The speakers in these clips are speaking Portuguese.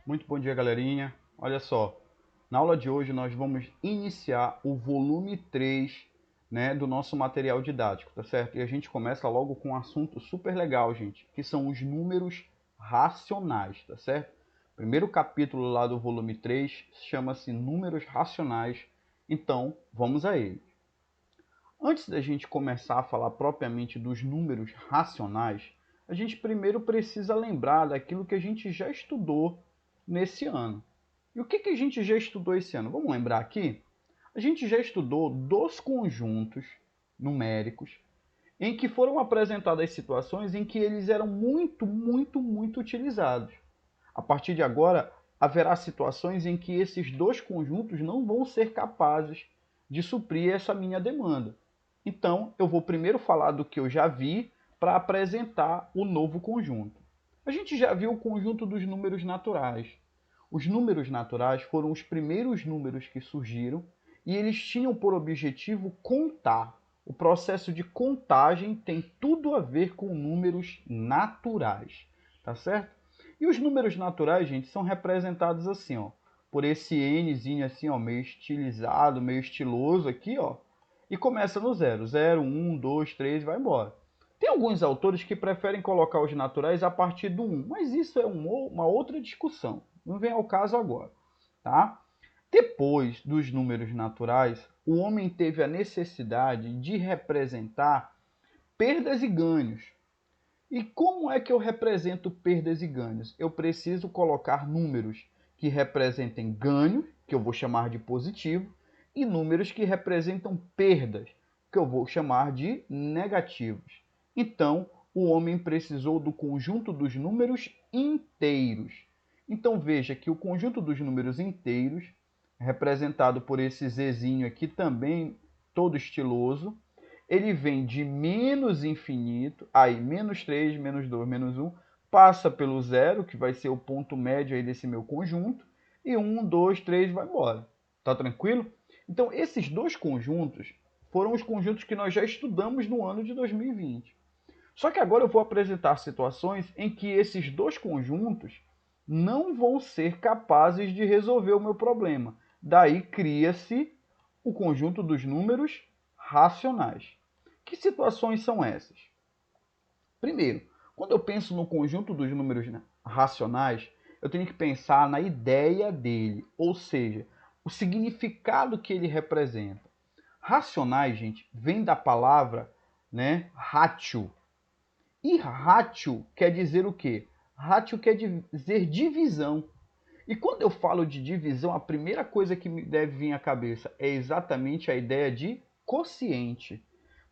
Muito bom dia, galerinha. Olha só, na aula de hoje nós vamos iniciar o volume 3, né, do nosso material didático, tá certo? E a gente começa logo com um assunto super legal, gente, que são os números racionais, tá certo? O primeiro capítulo lá do volume 3 chama-se Números Racionais, então vamos a ele. Antes da gente começar a falar propriamente dos números racionais, a gente primeiro precisa lembrar daquilo que a gente já estudou nesse ano. E o que a gente já estudou esse ano? Vamos lembrar aqui? A gente já estudou dois conjuntos numéricos em que foram apresentadas situações em que eles eram muito utilizados. A partir de agora, haverá situações em que esses dois conjuntos não vão ser capazes de suprir essa minha demanda. Então, eu vou primeiro falar do que eu já vi para apresentar o novo conjunto. A gente já viu o conjunto dos números naturais. Os números naturais foram os primeiros números que surgiram e eles tinham por objetivo contar. O processo de contagem tem tudo a ver com números naturais, tá certo? E os números naturais, gente, são representados assim, ó, por esse Nzinho assim, ó, meio estilizado, meio estiloso aqui, ó, e começa no 0. 0, 1, 2, 3, vai embora. Tem alguns autores que preferem colocar os naturais a partir do 1, mas isso é uma outra discussão. Não vem ao caso agora, tá? Depois dos números naturais, o homem teve a necessidade de representar perdas e ganhos. E como é que eu represento perdas e ganhos? Eu preciso colocar números que representem ganhos, que eu vou chamar de positivo, e números que representam perdas, que eu vou chamar de negativos. Então, o homem precisou do conjunto dos números inteiros. Então, veja que o conjunto dos números inteiros, representado por esse Zzinho aqui também, todo estiloso, ele vem de menos infinito, aí menos 3, menos 2, menos 1, passa pelo zero, que vai ser o ponto médio aí desse meu conjunto, e 1, 2, 3 vai embora. Tá tranquilo? Então, esses dois conjuntos foram os conjuntos que nós já estudamos no ano de 2020. Só que agora eu vou apresentar situações em que esses dois conjuntos não vão ser capazes de resolver o meu problema. Daí cria-se o conjunto dos números racionais. Que situações são essas? Primeiro, quando eu penso no conjunto dos números racionais, eu tenho que pensar na ideia dele, ou seja, o significado que ele representa. Racionais, gente, vem da palavra, né, ratio. E ratio quer dizer o quê? Ratio quer dizer divisão. E quando eu falo de divisão, a primeira coisa que me deve vir à cabeça é exatamente a ideia de quociente.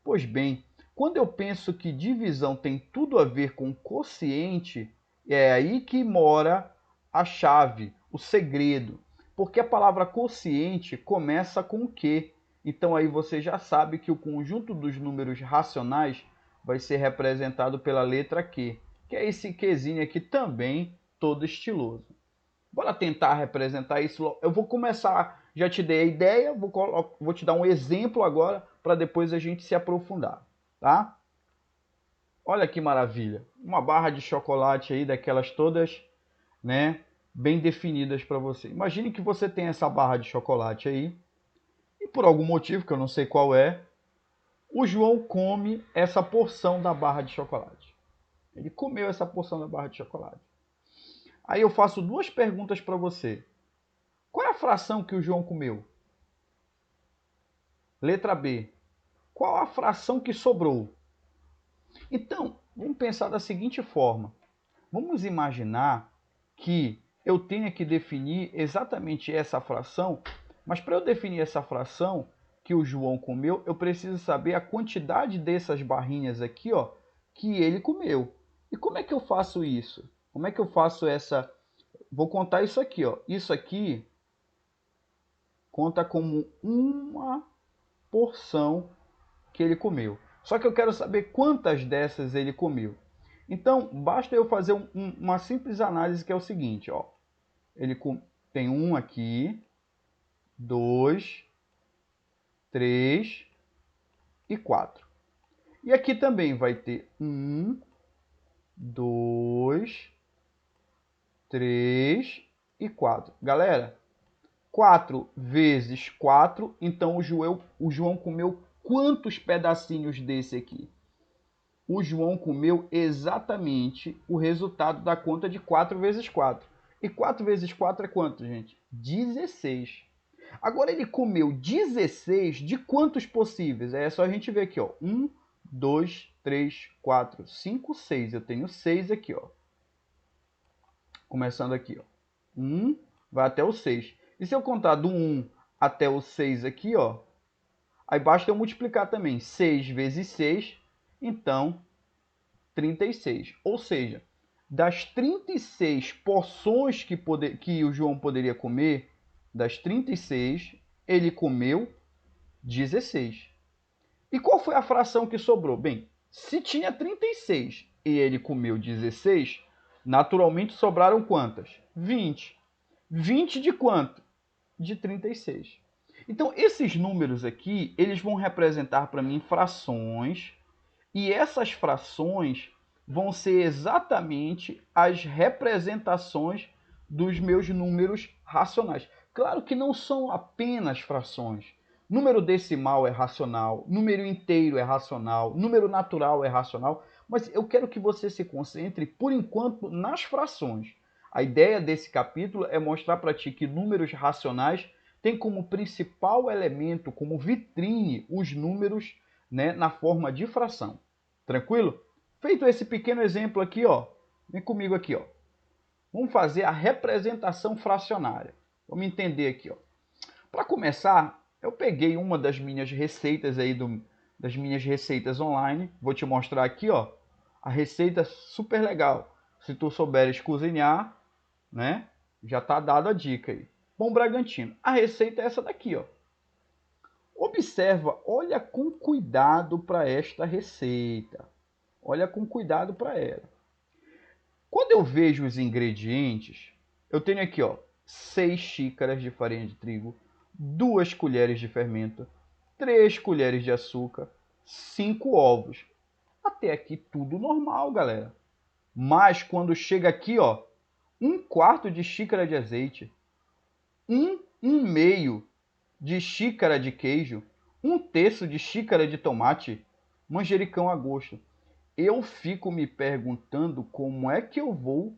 Pois bem, quando eu penso que divisão tem tudo a ver com quociente, é aí que mora a chave, o segredo. Porque a palavra quociente começa com Q. Então aí você já sabe que o conjunto dos números racionais vai ser representado pela letra Q, que é esse Qzinho aqui também todo estiloso. Bora tentar representar isso. Eu vou começar, já te dei a ideia, vou te dar um exemplo agora para depois a gente se aprofundar, tá? Olha que maravilha, uma barra de chocolate aí daquelas todas, né, bem definidas para você. Imagine que você tem essa barra de chocolate aí e por algum motivo que eu não sei qual é, o João come essa porção da barra de chocolate. Ele comeu essa porção da barra de chocolate. Aí eu faço duas perguntas para você. Qual é a fração que o João comeu? Letra B. Qual a fração que sobrou? Então, vamos pensar da seguinte forma. Vamos imaginar que eu tenha que definir exatamente essa fração, mas para eu definir essa fração que o João comeu, eu preciso saber a quantidade dessas barrinhas aqui, ó, que ele comeu. E como é que eu faço isso? Como é que eu faço essa... Vou contar isso aqui, ó. Isso aqui conta como uma porção que ele comeu. Só que eu quero saber quantas dessas ele comeu. Então, basta eu fazer uma simples análise que é o seguinte, ó. Ele tem um aqui, 2, 3 e 4. E aqui também vai ter 1, 2, 3 e 4. Galera, 4 vezes 4, então o João comeu quantos pedacinhos desse aqui? O João comeu exatamente o resultado da conta de 4 vezes 4. E 4 vezes 4 é quanto, gente? 16. Agora ele comeu 16 de quantos possíveis? É só a gente ver aqui, ó. 1, 2, 3, 4, 5, 6. Eu tenho 6 aqui, ó. Começando aqui, ó. 1 vai até o 6. E se eu contar do 1 até o 6 aqui, ó, aí basta eu multiplicar também. 6 vezes 6, então 36. Ou seja, das 36 porções que o João poderia comer, das 36, ele comeu 16. E qual foi a fração que sobrou? Bem, se tinha 36 e ele comeu 16, naturalmente sobraram quantas? 20. 20 de quanto? De 36. Então, esses números aqui, eles vão representar para mim frações, e essas frações vão ser exatamente as representações dos meus números racionais. Claro que não são apenas frações. Número decimal é racional, número inteiro é racional, número natural é racional, mas eu quero que você se concentre, por enquanto, nas frações. A ideia desse capítulo é mostrar para ti que números racionais têm como principal elemento, como vitrine, os números, né, na forma de fração. Tranquilo? Feito esse pequeno exemplo aqui, ó, vem comigo aqui, ó. Vamos fazer a representação fracionária. Vamos entender aqui, ó. Para começar, eu peguei uma das minhas receitas aí das minhas receitas online. Vou te mostrar aqui, ó, a receita super legal. Se tu souberes cozinhar, né, já tá dada a dica aí. Pão Bragantino. A receita é essa daqui, ó. Observa, olha com cuidado para esta receita. Olha com cuidado para ela. Quando eu vejo os ingredientes, eu tenho aqui, ó, 6 xícaras de farinha de trigo, 2 colheres de fermento, 3 colheres de açúcar, 5 ovos. Até aqui tudo normal, galera. Mas quando chega aqui, ó, 1/4 de xícara de azeite, 1/2 de xícara de queijo, 1/3 de xícara de tomate, manjericão a gosto. Eu fico me perguntando como é que eu vou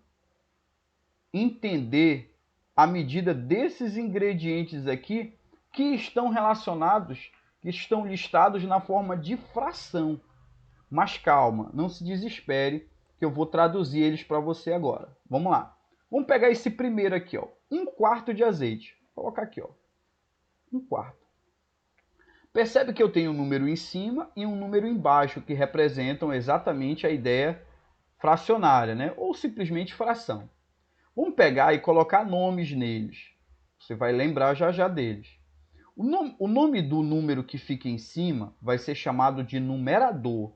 entender a medida desses ingredientes aqui que estão relacionados, que estão listados na forma de fração. Mas calma, não se desespere, que eu vou traduzir eles para você agora. Vamos lá. Vamos pegar esse primeiro aqui, ó. 1/4 de azeite. Vou colocar aqui, ó. 1/4. Percebe que eu tenho um número em cima e um número embaixo, que representam exatamente a ideia fracionária, né? Ou simplesmente fração. Vamos pegar e colocar nomes neles. Você vai lembrar já já deles. O nome do número que fica em cima vai ser chamado de numerador.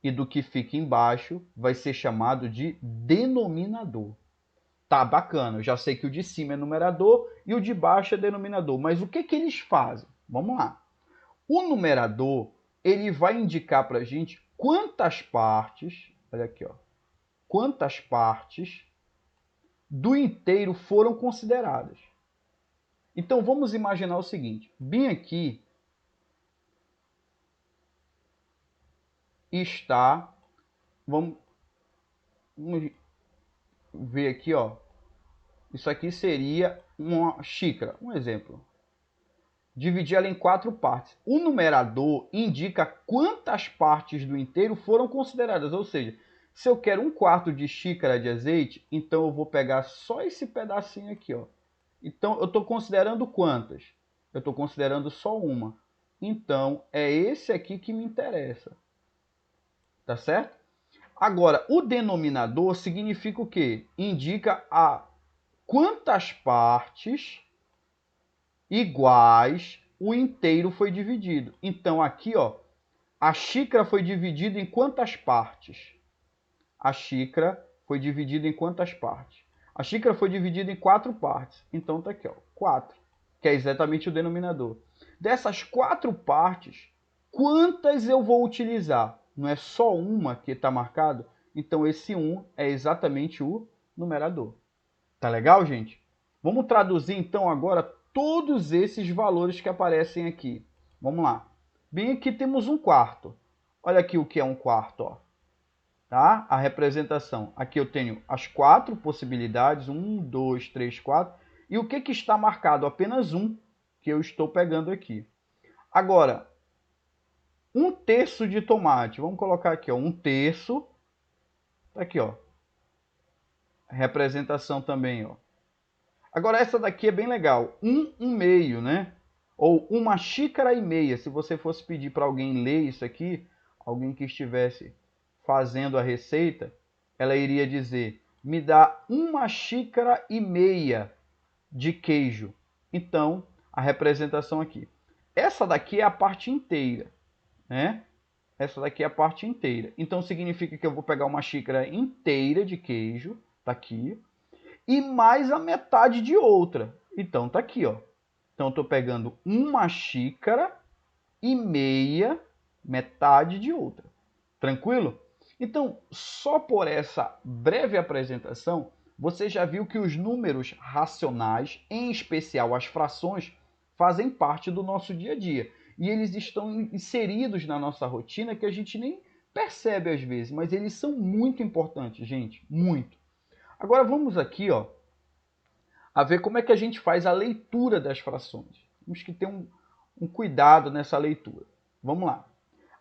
E do que fica embaixo vai ser chamado de denominador. Tá, bacana. Eu já sei que o de cima é numerador e o de baixo é denominador. Mas o que que eles fazem? Vamos lá. O numerador, ele vai indicar para a gente quantas partes, olha aqui, ó, quantas partes do inteiro foram consideradas. Então vamos imaginar o seguinte, bem aqui está, vamos ver aqui, ó, isso aqui seria uma xícara, um exemplo. Dividir ela em 4 partes. O numerador indica quantas partes do inteiro foram consideradas, ou seja, se eu quero 1/4 de xícara de azeite, então eu vou pegar só esse pedacinho aqui, ó. Então eu estou considerando quantas? Eu estou considerando só uma. Então é esse aqui que me interessa. Tá certo? Agora, o denominador significa o quê? Indica a quantas partes iguais o inteiro foi dividido. Então aqui, ó, a xícara foi dividida em quantas partes? A xícara foi dividida em quantas partes? A xícara foi dividida em 4 partes. Então tá aqui, ó, 4, que é exatamente o denominador. Dessas 4 partes, quantas eu vou utilizar? não é só uma que está marcado, então esse 1 é exatamente o numerador. Tá legal, gente? Vamos traduzir então agora todos esses valores que aparecem aqui. Vamos lá. Bem, aqui temos um quarto. Olha aqui o que é um quarto, ó. Tá? A representação. Aqui eu tenho as 4 possibilidades, 1, 2, 3, 4. E o que está marcado? Apenas um, que eu estou pegando aqui. Agora, 1/3 de tomate. Vamos colocar aqui, ó, 1/3. Tá aqui, ó. Representação também, ó. Agora essa daqui é bem legal. 1/2, né? Ou 1,5 xícaras. Se você fosse pedir para alguém ler isso aqui, alguém que estivesse fazendo a receita, ela iria dizer: me dá 1,5 xícaras de queijo. Então, a representação aqui. Essa daqui é a parte inteira, né? Essa daqui é a parte inteira. Então, significa que eu vou pegar uma xícara inteira de queijo, tá aqui, e mais a metade de outra. Então, tá aqui, ó. Então, eu estou pegando 1,5 xícaras, metade de outra. Tranquilo? Então, só por essa breve apresentação, você já viu que os números racionais, em especial as frações, fazem parte do nosso dia a dia. E eles estão inseridos na nossa rotina que a gente nem percebe às vezes, mas eles são muito importantes, gente, muito. Agora vamos aqui, ó, a ver como é que a gente faz a leitura das frações. Temos que ter um cuidado nessa leitura. Vamos lá.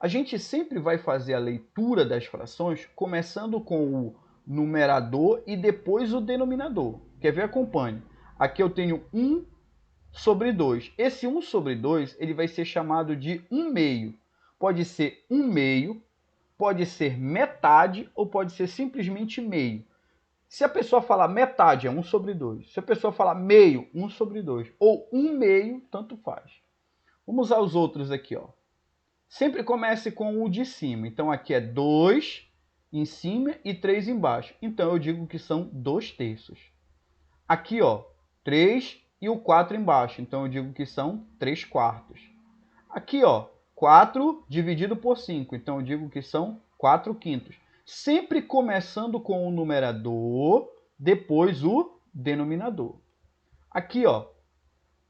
A gente sempre vai fazer a leitura das frações começando com o numerador e depois o denominador. Quer ver? Acompanhe. Aqui eu tenho 1/2. Esse 1/2 ele vai ser chamado de 1/2. Pode ser 1/2, pode ser metade ou pode ser simplesmente meio. Se a pessoa falar metade, é 1/2. Se a pessoa falar meio, 1/2. Ou 1/2, tanto faz. Vamos aos outros aqui, ó. Sempre comece com o de cima. Então, aqui é 2 em cima e 3 embaixo. Então, eu digo que são 2/3. Aqui, ó, 3 e o 4 embaixo. Então, eu digo que são 3/4. Aqui, ó, 4 dividido por 5. Então, eu digo que são 4/5. Sempre começando com o numerador, depois o denominador. Aqui, ó,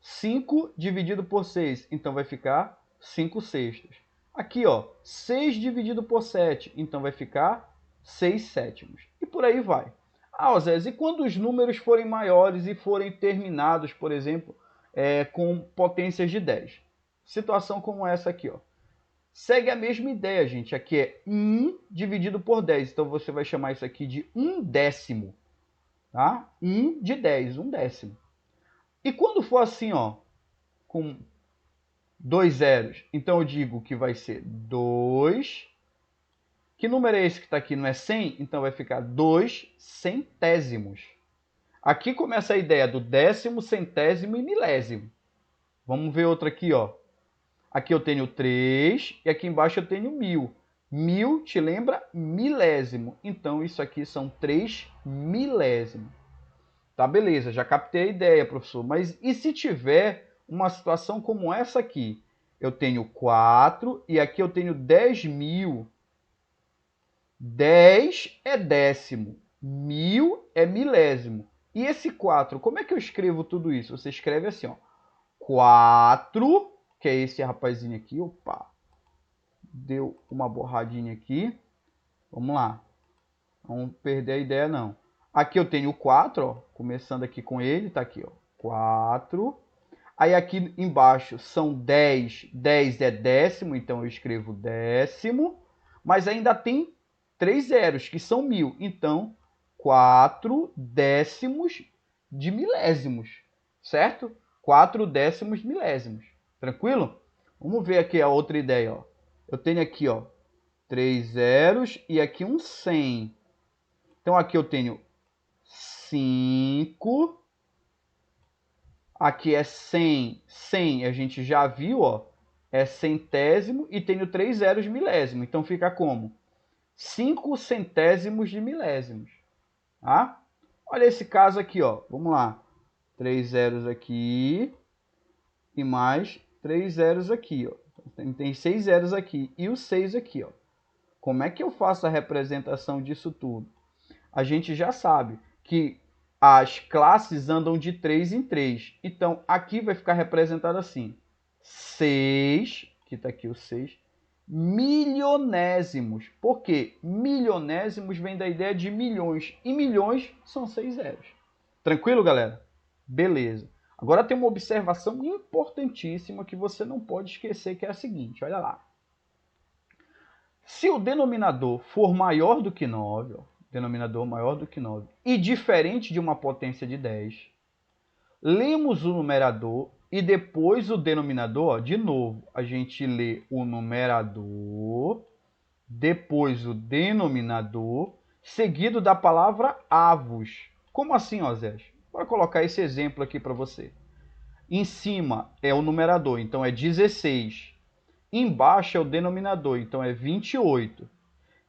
5 dividido por 6. Então, vai ficar 5/6. Aqui, ó, 6 dividido por 7, então vai ficar 6/7. E por aí vai. Ah, Osés, e quando os números forem maiores e forem terminados, por exemplo, com potências de 10? Situação como essa aqui, ó. Segue a mesma ideia, gente. Aqui é 1 dividido por 10. Então, você vai chamar isso aqui de 1/10. Tá? 1 de 10, 1/10. E quando for assim, ó, com 2 zeros. Então eu digo que vai ser 2. Que número é esse que está aqui? Não é 100? Então vai ficar 2 centésimos. Aqui começa a ideia do décimo, centésimo e milésimo. Vamos ver outra aqui, ó. Aqui eu tenho 3 e aqui embaixo eu tenho 1000. 1000 te lembra milésimo. Então isso aqui são 3 milésimos. Tá, beleza, já captei a ideia, professor. Mas e se tiver uma situação como essa aqui? Eu tenho 4 e aqui eu tenho 10.000. 10 é décimo, 1000 é milésimo. E esse 4, como é que eu escrevo tudo isso? Você escreve assim, ó. 4, que é esse rapazinho aqui. Opa, deu uma borradinha aqui. Vamos lá. Não perder a ideia, não. Aqui eu tenho 4, ó, começando aqui com ele, tá aqui, ó, 4. Aí aqui embaixo são 10, 10 é décimo, então eu escrevo décimo, mas ainda tem 3 zeros, que são 1000, então 4 décimos de milésimos, certo? 4 décimos de milésimos, tranquilo? Vamos ver aqui a outra ideia, ó. Eu tenho aqui, ó, 3 zeros e aqui um 100. Então aqui eu tenho 5. Aqui é 100. 100 a gente já viu, ó. É centésimo e tenho 3 zeros milésimo. Então fica como? 5 centésimos de milésimos. Tá? Olha esse caso aqui, ó. Vamos lá. 3 zeros aqui. E mais 3 zeros aqui, ó. Tem 6 zeros aqui. E o 6 aqui, ó. Como é que eu faço a representação disso tudo? A gente já sabe que as classes andam de 3 em 3. Então, aqui vai ficar representado assim. 6, que está aqui o 6, milionésimos. Por quê? Milionésimos vem da ideia de milhões. E milhões são 6 zeros. Tranquilo, galera? Beleza. Agora tem uma observação importantíssima que você não pode esquecer, que é a seguinte. Olha lá. Se o denominador for maior do que 9, ó, denominador maior do que 9, e diferente de uma potência de 10, lemos o numerador e depois o denominador. Ó, de novo, a gente lê o numerador, depois o denominador, seguido da palavra avos. Como assim, Osés? Vou colocar esse exemplo aqui para você. Em cima é o numerador, então é 16. Embaixo é o denominador, então é 28.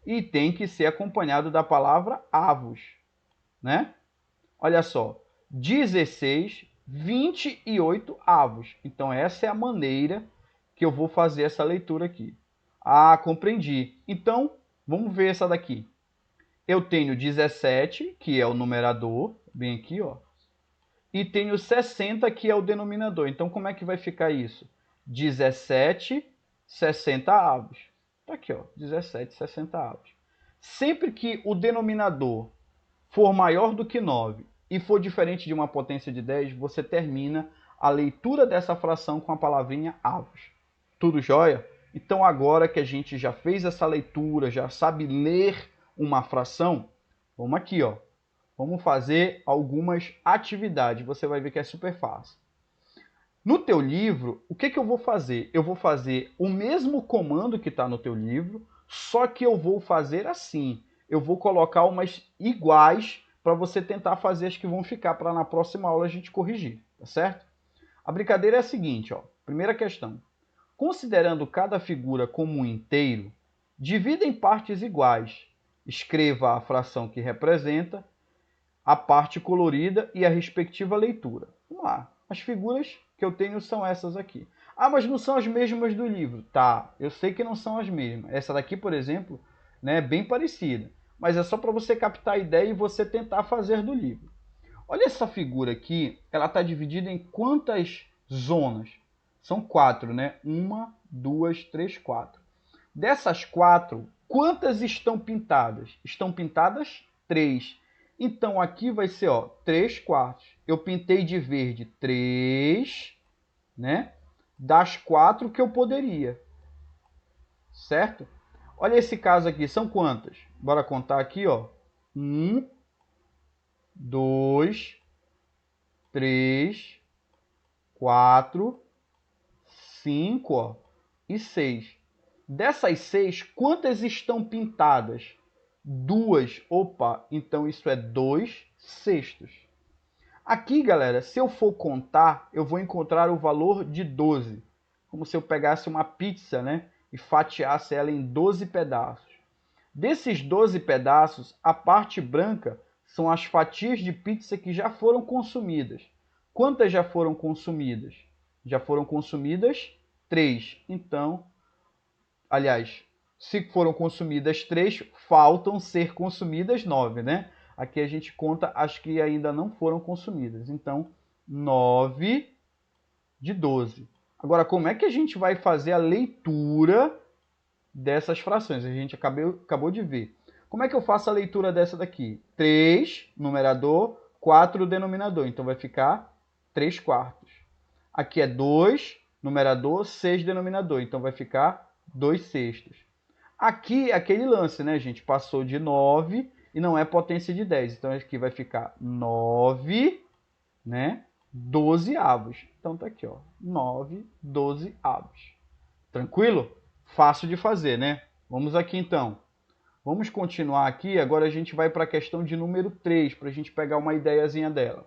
E tem que ser acompanhado da palavra avos, né? Olha só, 16, 28 avos. Então essa é a maneira que eu vou fazer essa leitura aqui. Ah, compreendi. Então, vamos ver essa daqui. Eu tenho 17, que é o numerador, bem aqui, ó. E tenho 60, que é o denominador. Então, como é que vai ficar isso? 17, 60 avos. Tá aqui, ó, 17, 60 avos. Sempre que o denominador for maior do que 9 e for diferente de uma potência de 10, você termina a leitura dessa fração com a palavrinha avos. Tudo jóia? Então, agora que a gente já fez essa leitura, já sabe ler uma fração, vamos aqui, ó. Vamos fazer algumas atividades. Você vai ver que é super fácil. No teu livro, o que eu vou fazer? Eu vou fazer o mesmo comando que está no teu livro, só que eu vou fazer assim. Eu vou colocar umas iguais para você tentar fazer as que vão ficar para na próxima aula a gente corrigir, tá certo? A brincadeira é a seguinte, ó. Primeira questão. Considerando cada figura como um inteiro, divida em partes iguais. Escreva a fração que representa, a parte colorida e a respectiva leitura. Vamos lá. As figuras que eu tenho são essas aqui. Ah, mas não são as mesmas do livro. Tá, eu sei que não são as mesmas. Essa daqui, por exemplo, né, é bem parecida. Mas é só para você captar a ideia e você tentar fazer do livro. Olha essa figura aqui, ela está dividida em quantas zonas? São 4, né? 1, 2, 3, 4. Dessas 4, quantas estão pintadas? Estão pintadas 3. Então, aqui vai ser, ó, 3 quartos. Eu pintei de verde 3, né? Das 4 que eu poderia. Certo? Olha esse caso aqui, são quantas? Bora contar aqui, ó. 1, 2, 3, 4, 5, ó, e 6. Dessas 6, quantas estão pintadas? 2. Opa, então isso é 2 sextos. Aqui, galera, se eu for contar, eu vou encontrar o valor de 12. Como se eu pegasse uma pizza, né? E fatiasse ela em 12 pedaços. Desses 12 pedaços, a parte branca são as fatias de pizza que já foram consumidas. Quantas já foram consumidas? Já foram consumidas 3. Então, aliás, se foram consumidas 3, faltam ser consumidas 9, né? Aqui a gente conta as que ainda não foram consumidas. Então, 9 de 12. Agora, como é que a gente vai fazer a leitura dessas frações? A gente acabou de ver. Como é que eu faço a leitura dessa daqui? 3, numerador, 4, denominador. Então, vai ficar 3 quartos. Aqui é 2, numerador, 6, denominador. Então, vai ficar 2 sextos. Aqui é aquele lance, né, gente? Passou de 9 e não é potência de 10. Então, aqui vai ficar 9, né? 12 avos. Então, tá aqui, ó. 9, 12 avos. Tranquilo? Fácil de fazer, né? Vamos aqui, então. Vamos continuar aqui. Agora a gente vai para a questão de número 3, para a gente pegar uma ideiazinha dela.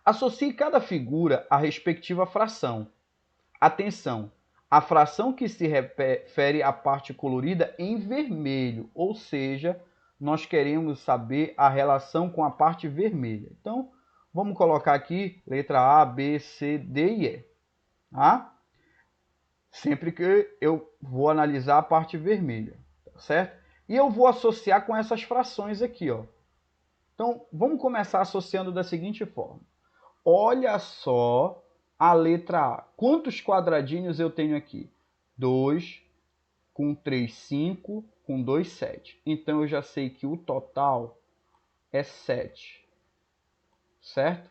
Associe cada figura à respectiva fração. Atenção! A fração que se refere à parte colorida em vermelho, ou seja, nós queremos saber a relação com a parte vermelha. Então, vamos colocar aqui letra A, B, C, D e E. Tá? Sempre que eu vou analisar a parte vermelha. certo? E eu vou associar com essas frações aqui, ó. Então, vamos começar associando da seguinte forma. Olha só a letra A. Quantos quadradinhos eu tenho aqui? 2, com 3, 5, com 2, 7. Então, eu já sei que o total é 7, certo?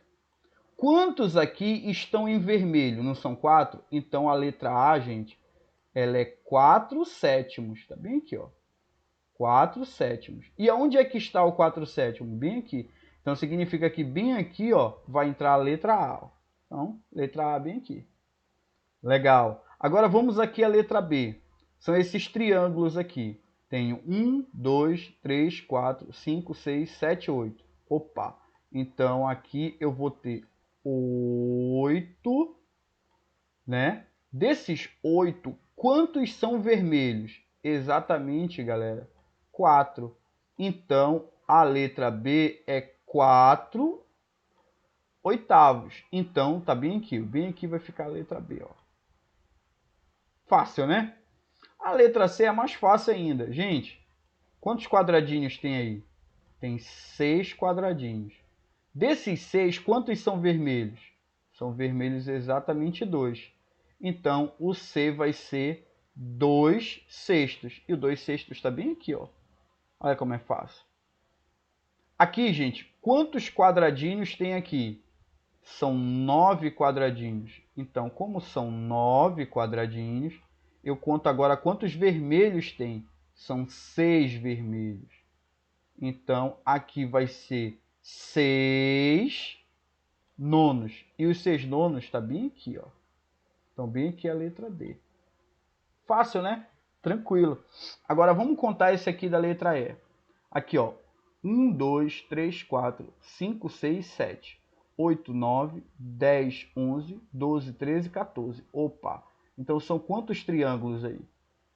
Quantos aqui estão em vermelho? Não são 4? Então, a letra A, gente, ela é 4 sétimos. Tá bem aqui, ó. 4 sétimos. E aonde é que está o 4 sétimos? Bem aqui. Então, significa que bem aqui, ó, vai entrar a letra A. Ó. Então, letra A bem aqui. Legal. Agora, vamos aqui à letra B. São esses triângulos aqui. Tenho 1, 2, 3, 4, 5, 6, 7, 8. Opa! Então, aqui eu vou ter 8, né? Desses 8, quantos são vermelhos? Exatamente, galera, 4. Então, a letra B é 4 oitavos. Então, tá bem aqui. Bem aqui vai ficar a letra B, ó. Fácil, né? A letra C é mais fácil ainda. Gente, quantos quadradinhos tem aí? Tem 6 quadradinhos. Desses 6, quantos são vermelhos? São vermelhos exatamente 2. Então, o C vai ser 2 sextos. E o 2 sextos está bem aqui, ó. Olha como é fácil. Aqui, gente, quantos quadradinhos tem aqui? São 9 quadradinhos. Então, como são 9 quadradinhos, eu conto agora quantos vermelhos tem. São 6 vermelhos. Então, aqui vai ser 6 nonos. E os 6 nonos está bem aqui, ó. Então, bem aqui a letra D. Fácil, né? Tranquilo. Agora, vamos contar esse aqui da letra E. Aqui, ó. 1, 2, 3, 4, 5, 6, 7, 8, 9, 10, 11, 12, 13, 14. Opa! Então, são quantos triângulos aí?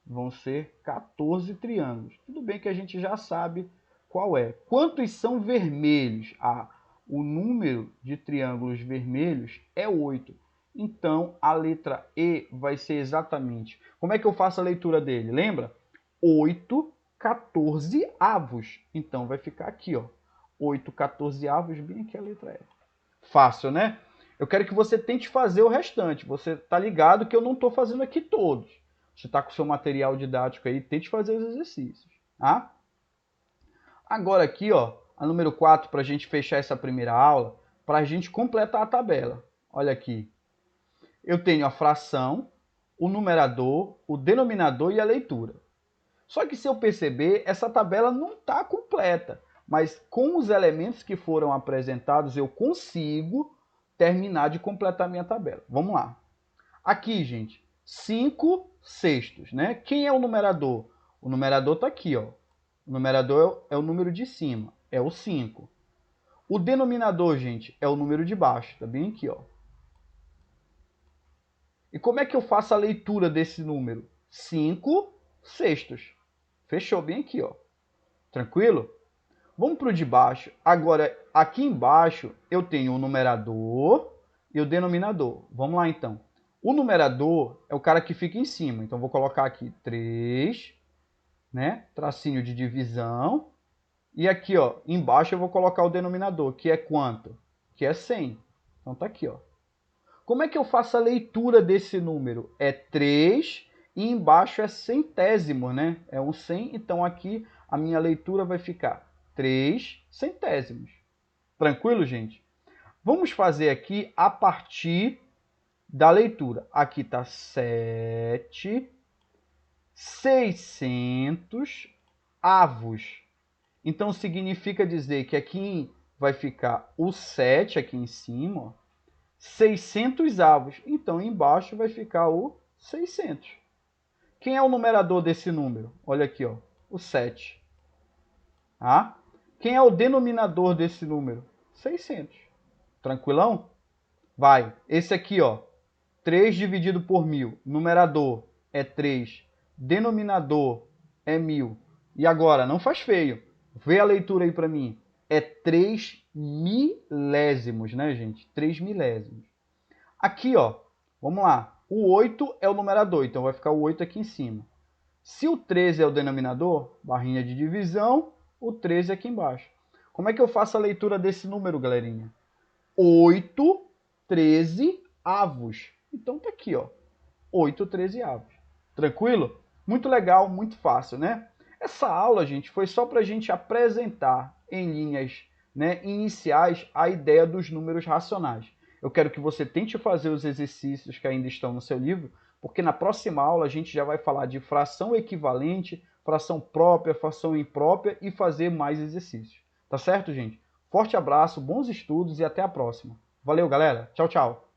Vão ser 14 triângulos. Tudo bem que a gente já sabe qual é. Quantos são vermelhos? Ah, o número de triângulos vermelhos é 8. Então, a letra E vai ser exatamente... Como é que eu faço a leitura dele? Lembra? 8 14avos. Então, vai ficar aqui, ó. 8 14avos, bem aqui a letra E. Fácil, né? Eu quero que você tente fazer o restante. Você tá ligado que eu não estou fazendo aqui todos. Você está com o seu material didático aí, tente fazer os exercícios. Tá? Agora aqui, ó, a número 4, para a gente fechar essa primeira aula, para a gente completar a tabela. Olha aqui. Eu tenho a fração, o numerador, o denominador e a leitura. Só que se eu perceber, essa tabela não está completa. Mas com os elementos que foram apresentados, eu consigo terminar de completar minha tabela. Vamos lá. Aqui, gente, 5 sextos, né? Quem é o numerador? O numerador está aqui, ó. O numerador é o número de cima, é o 5. O denominador, gente, é o número de baixo, tá bem aqui, ó. E como é que eu faço a leitura desse número? 5 sextos. Fechou bem aqui, ó. Tranquilo? Vamos para o de baixo. Agora, aqui embaixo, eu tenho o numerador e o denominador. Vamos lá, então. O numerador é o cara que fica em cima. Então, vou colocar aqui 3, né? Tracinho de divisão. E aqui, ó, embaixo eu vou colocar o denominador, que é quanto? Que é 100. Então, tá aqui, ó. Como é que eu faço a leitura desse número? É 3 e embaixo é centésimo, né? É um 100, então aqui a minha leitura vai ficar 3 centésimos. Tranquilo, gente? Vamos fazer aqui a partir da leitura. Aqui está 7 600 avos. Então, significa dizer que aqui vai ficar o 7 aqui em cima, ó, 600 avos. Então, embaixo vai ficar o 600. Quem é o numerador desse número? Olha aqui, ó, o 7. Tá? Quem é o denominador desse número? 600. Tranquilão? Vai. Esse aqui, ó, 3 dividido por 1000. Numerador é 3. Denominador é 1000. E agora, não faz feio. Vê a leitura aí para mim. É 3 milésimos, né, gente? 3 milésimos. Aqui, ó, vamos lá. O 8 é o numerador, então vai ficar o 8 aqui em cima. Se o 13 é o denominador, barrinha de divisão, o 13 aqui embaixo. Como é que eu faço a leitura desse número, galerinha? 8 13 avos. Então tá aqui, ó. 8 13 avos. Tranquilo? Muito legal, muito fácil, né? Essa aula, gente, foi só para a gente apresentar em linhas, né, iniciais a ideia dos números racionais. Eu quero que você tente fazer os exercícios que ainda estão no seu livro, porque na próxima aula a gente já vai falar de fração equivalente, fração própria, fração imprópria e fazer mais exercícios. Tá certo, gente? Forte abraço, bons estudos e até a próxima. Valeu, galera. Tchau, tchau.